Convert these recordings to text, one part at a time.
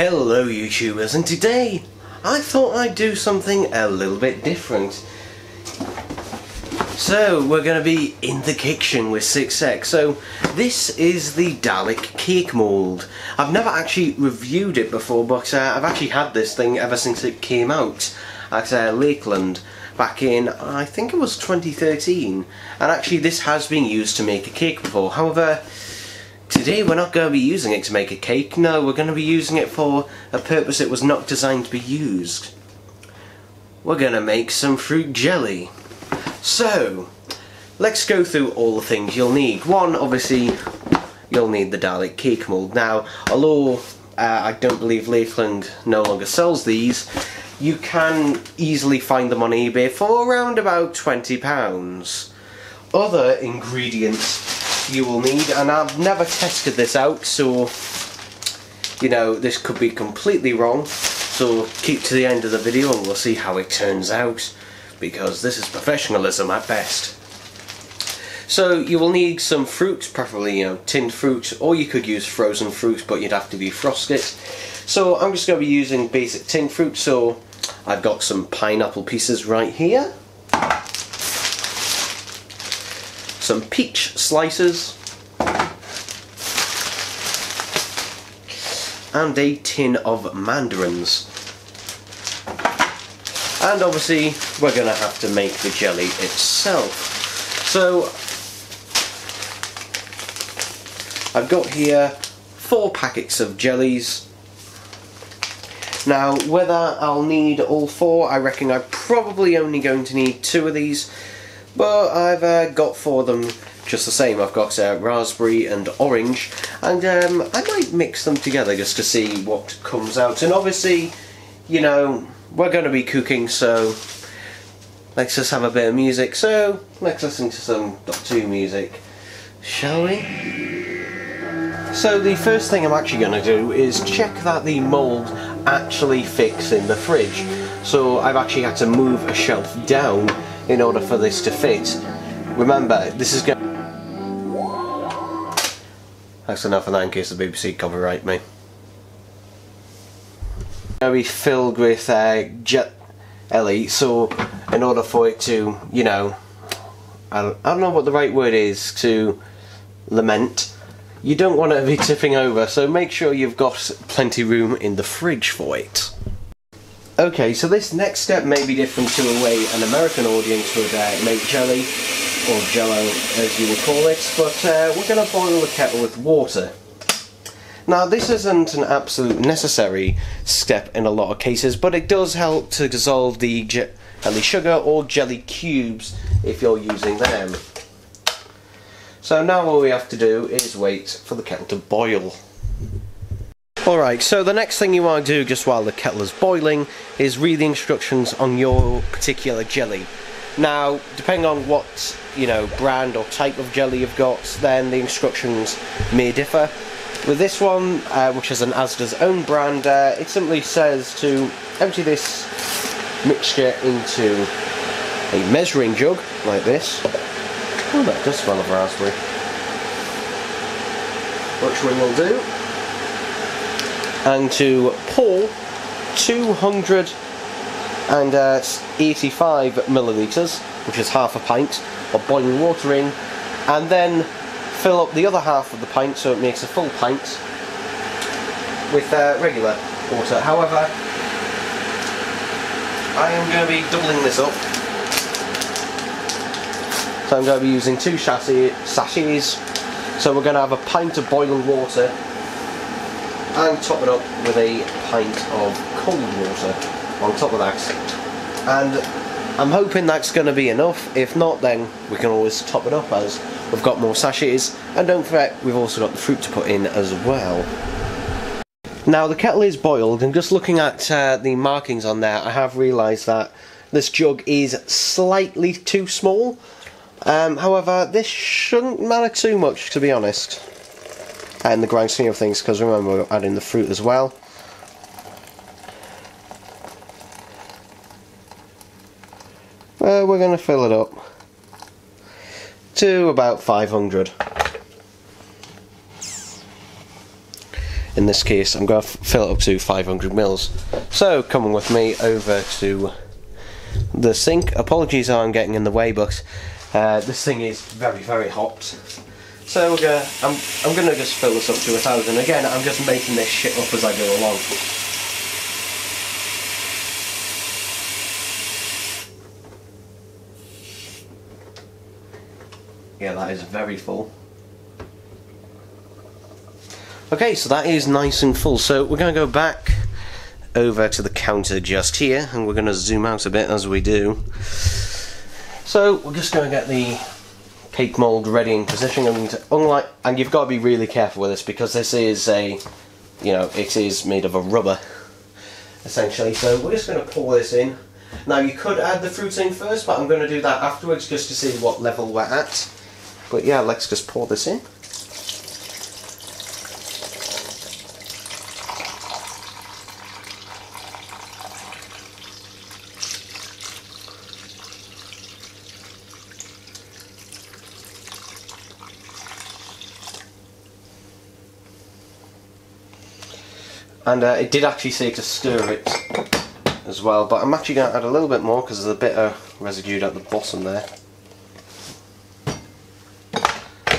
Hello YouTubers, and today I thought I'd do something a little bit different. So we're going to be in the kitchen with 6X. So this is the Dalek cake mould. I've never actually reviewed it before, but I've actually had this thing ever since it came out at Lakeland back in, I think it was 2013. And actually this has been used to make a cake before. However, today we're not going to be using it to make a cake. No, we're going to be using it for a purpose it was not designed to be used. We're going to make some fruit jelly. So, let's go through all the things you'll need. One, obviously, you'll need the Dalek cake mould. Now, although I don't believe Lakeland no longer sells these, you can easily find them on eBay for around about £20. Other ingredients you will need, and I've never tested this out, so you know, this could be completely wrong, so keep to the end of the video and we'll see how it turns out, because this is professionalism at best. So you will need some fruit, preferably tinned fruit, or you could use frozen fruit, but you'd have to defrost it. So I'm just going to be using basic tinned fruit, so I've got some pineapple pieces right here, some peach slices, and a tin of mandarins. And obviously we're going to have to make the jelly itself. So I've got here 4 packets of jellies. Now whether I'll need all 4, I reckon I'm probably only going to need 2 of these, but I've got 4 of them just the same. I've got raspberry and orange, and I might mix them together just to see what comes out. And obviously, you know, we're going to be cooking, so let's just have a bit of music. So let's listen to some Doctor Who music, shall we? So the first thing I'm actually going to do is check that the mould actually fits in the fridge. So I've actually had to move a shelf down in order for this to fit. Remember, this is going... That's enough of that in case the BBC copyright me. Going to be filled with jelly, so in order for it to, you know, I don't know what the right word is, to lament, you don't want it to be tipping over, so make sure you've got plenty of room in the fridge for it. Okay, so this next step may be different to the way an American audience would make jelly, or jello as you would call it, but we're going to boil the kettle with water. Now this isn't an absolute necessary step in a lot of cases, but it does help to dissolve the jelly sugar or jelly cubes if you're using them. So now all we have to do is wait for the kettle to boil. Alright, so the next thing you want to do just while the kettle is boiling is read the instructions on your particular jelly. Now, depending on what, you know, brand or type of jelly you've got, then the instructions may differ. With this one, which is an Asda's own brand, it simply says to empty this mixture into a measuring jug, like this. Oh, that does smell of raspberry. Which we will do. And to pour 285 millilitres, which is half a pint, of boiling water in, and then fill up the other half of the pint so it makes a full pint with regular water. However, I am going to be doubling this up, so I'm going to be using 2 sachets, so we're going to have a pint of boiling water and top it up with a pint of cold water on top of that. And I'm hoping that's going to be enough. If not, then we can always top it up as we've got more sachets, and don't forget we've also got the fruit to put in as well. Now the kettle is boiled, and just looking at the markings on there, I have realised that this jug is slightly too small. However, this shouldn't matter too much, to be honest, in the grand scheme of things, because remember we're adding the fruit as well. Well, we're going to fill it up to about 500. in this case I'm going to fill it up to 500 mils. So coming with me over to the sink. Apologies how I'm getting in the way, but this thing is very hot. So I'm gonna just fill this up to 1000. Again, I'm just making this shit up as I go along. Yeah, that is very full. Okay, so that is nice and full. So we're gonna go back over to the counter just here, and we're gonna zoom out a bit as we do. So we're just gonna get the cake mould ready in position, and you've got to be really careful with this because this is it is made of a rubber essentially. So we're just going to pour this in. Now you could add the fruits in first, but I'm going to do that afterwards just to see what level we're at. But yeah, let's just pour this in. And it did actually say to stir it as well, but I'm actually going to add a little bit more because there's a bit of residue at the bottom there.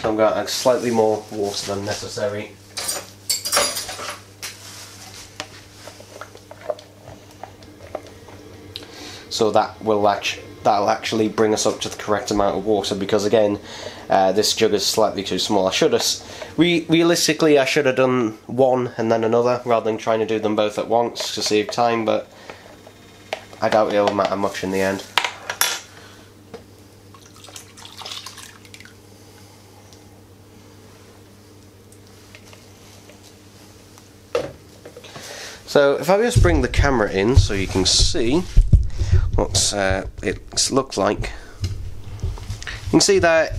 So I'm going to add slightly more water than necessary. So that'll actually bring us up to the correct amount of water, because again, this jug is slightly too small. Realistically, I should have done one and then another rather than trying to do them both at once to save time, but I doubt it'll matter much in the end. So if I just bring the camera in so you can see what it looks like. You can see that,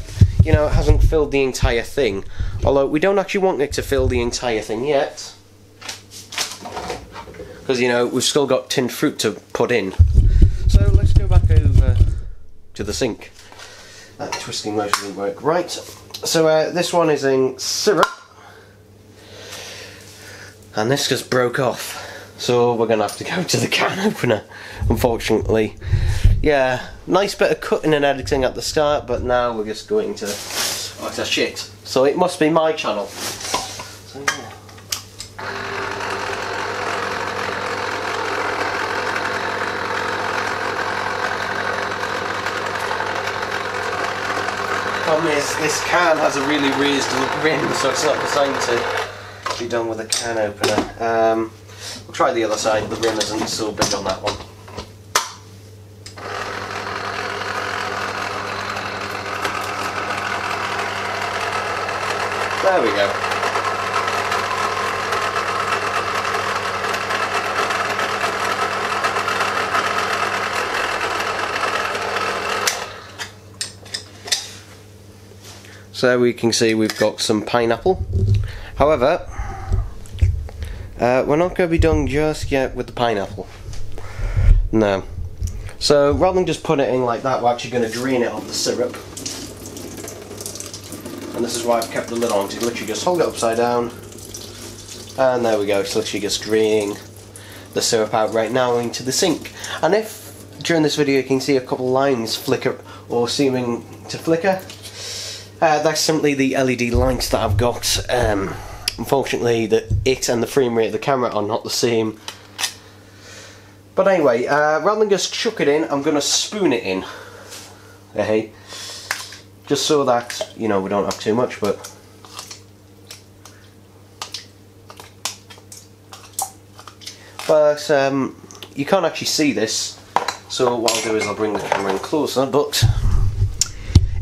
it hasn't filled the entire thing, although we don't actually want it to fill the entire thing yet, because we've still got tinned fruit to put in. So let's go back over to the sink. That twisting motion didn't work. Right, so this one is in syrup, and this just broke off. So we're going to have to go to the can opener, unfortunately. Yeah, nice bit of cutting and editing at the start, but now we're just going to... Oh, it's a shit. So it must be my channel. So, yeah. Problem is, this can has a really raised rim, so it's not designed to be done with a can opener. We'll try the other side. The rim isn't so big on that one. There we go. So we can see we've got some pineapple. However, we're not going to be done just yet with the pineapple. No. So rather than just put it in like that, we're actually going to drain it of the syrup. And this is why I've kept the lid on, to literally just hold it upside down. And there we go, it's literally just draining the syrup out right now into the sink. And if during this video you can see a couple lines flicker or seeming to flicker, that's simply the LED lights that I've got. Unfortunately, it and the frame rate of the camera are not the same. But anyway, rather than just chuck it in, I'm going to spoon it in. Hey, just so that, we don't have too much, but... But, you can't actually see this, so what I'll do is I'll bring the camera in closer, but...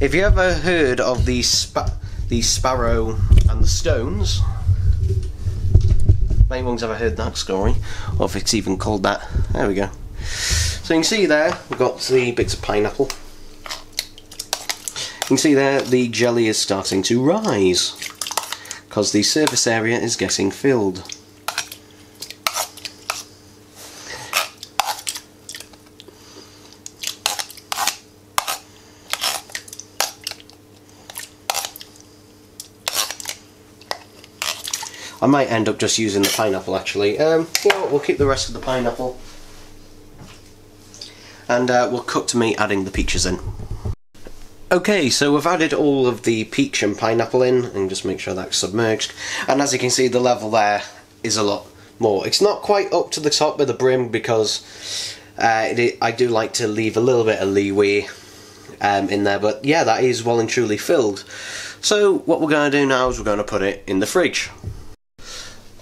If you ever heard of the sparrow and the stones... If anyone's ever heard that story, or if it's even called that. There we go. So you can see there, we've got the bits of pineapple. You can see there, the jelly is starting to rise, because the surface area is getting filled. I might end up just using the pineapple actually. You know what, we'll keep the rest of the pineapple. And we'll cut to me adding the peaches in. Okay, so we've added all of the peach and pineapple in, and just make sure that's submerged. And as you can see, the level there is a lot more. It's not quite up to the top of the brim because I do like to leave a little bit of leeway in there, but yeah, that is well and truly filled. So what we're going to do now is we're going to put it in the fridge.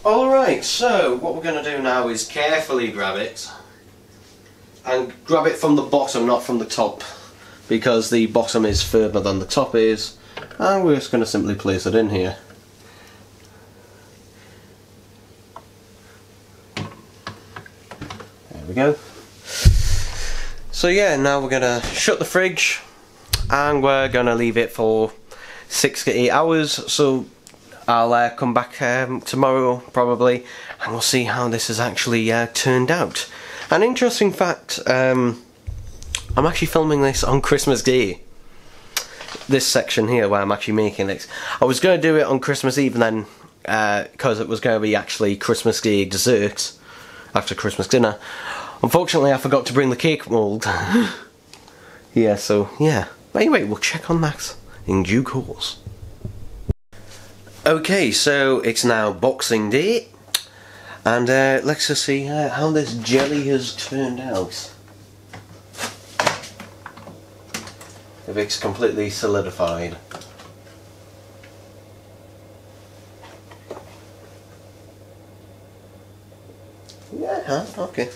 Alright, so what we're going to do now is carefully grab it, and grab it from the bottom, not from the top, because the bottom is firmer than the top is, and we're just going to simply place it in here. There we go. So yeah, now we're going to shut the fridge, and we're going to leave it for 6 to 8 hours, so I'll come back tomorrow probably, and we'll see how this has actually turned out. An interesting fact, I'm actually filming this on Christmas Day. This section here where I'm actually making this. I was going to do it on Christmas Eve and then, because it was going to be actually Christmas Day dessert after Christmas dinner. Unfortunately I forgot to bring the cake mould. Yeah, so yeah. But anyway, we'll check on that in due course. Okay, so it's now Boxing Day. And let's just see how this jelly has turned out. If it's completely solidified. Yeah, okay.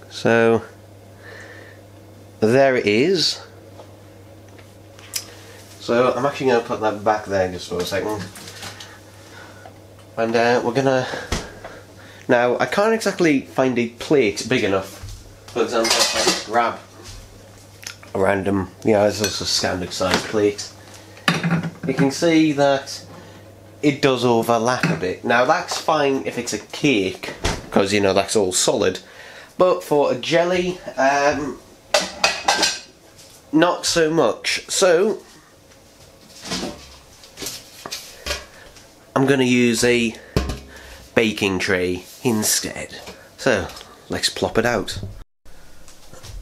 So there it is. So I'm actually going to put that back there just for a second. And we're gonna... Now, I can't exactly find a plate big enough. For example, if I just grab a random, it's just a standard size plate. You can see that it does overlap a bit. Now, that's fine if it's a cake, because, that's all solid. But for a jelly, not so much. So I'm going to use a baking tray instead. So, let's plop it out.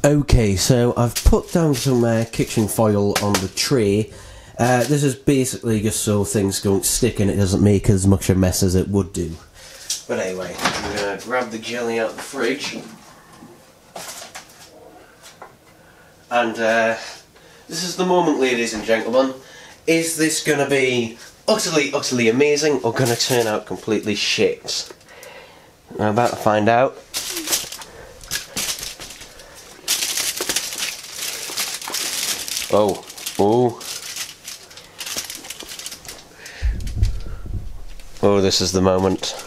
Okay, so I've put down some kitchen foil on the tray. This is basically just so things don't stick and it doesn't make as much a mess as it would do. But anyway, I'm going to grab the jelly out of the fridge. And this is the moment, ladies and gentlemen. Is this going to be utterly amazing or going to turn out completely shit? I'm about to find out. Oh. Oh, this is the moment.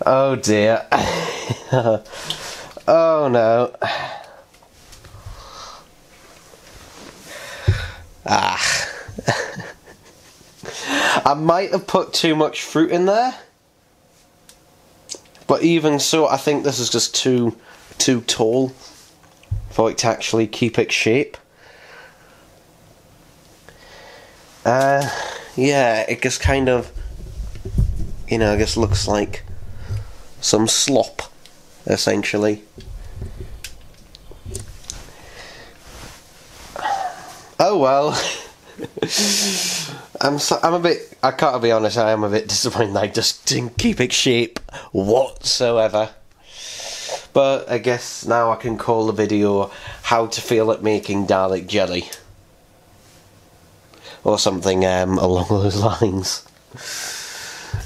Oh dear. Oh no. I might have put too much fruit in there, but even so, I think this is just too tall for it to actually keep its shape. Yeah, it just kind of, I guess looks like some slop, essentially. Oh well. I'm a bit, I can't be honest, I am a bit disappointed I just didn't keep its shape whatsoever. But I guess now I can call the video how to feel at making Dalek jelly. Or something along those lines.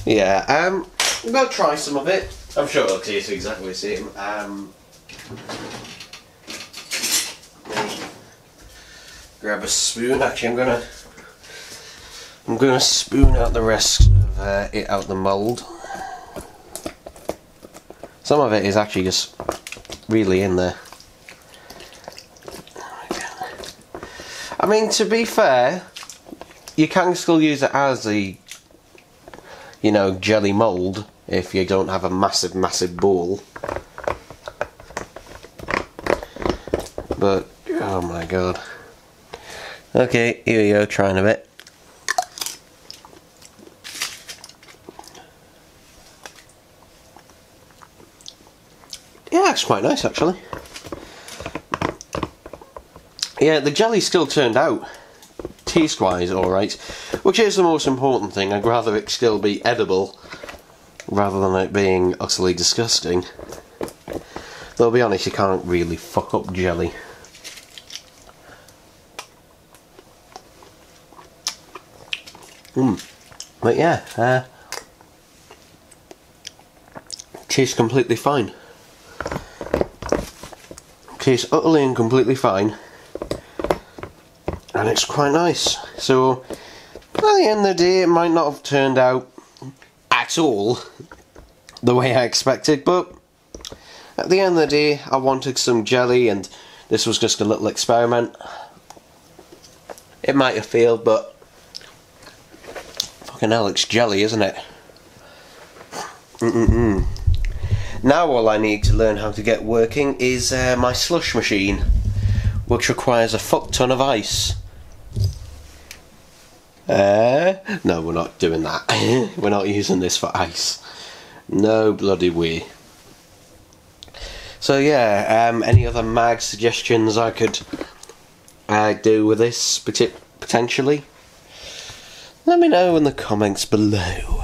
Yeah, I'm going to try some of it. I'm sure it'll taste exactly the same. Grab a spoon. Actually, I'm gonna spoon out the rest of it out the mould. Some of it is actually just really in there. I mean, to be fair, you can still use it as a, jelly mould if you don't have a massive bowl. But oh my god. Okay, here we go, trying a bit. Yeah, it's quite nice actually. Yeah, the jelly still turned out taste-wise alright, which is the most important thing. I'd rather it still be edible rather than it being utterly disgusting. Though, I'll be honest, you can't really fuck up jelly. But yeah, tastes completely fine. Tastes utterly and completely fine. And it's quite nice. So, at the end of the day, it might not have turned out at all the way I expected, but at the end of the day, I wanted some jelly, and this was just a little experiment. It might have failed, but fucking hell, it's jelly, isn't it? Now all I need to learn how to get working is my slush machine, which requires a fuck ton of ice. No, we're not doing that. We're not using this for ice. No bloody way. So yeah, any other mag suggestions I could do with this potentially? Let me know in the comments below.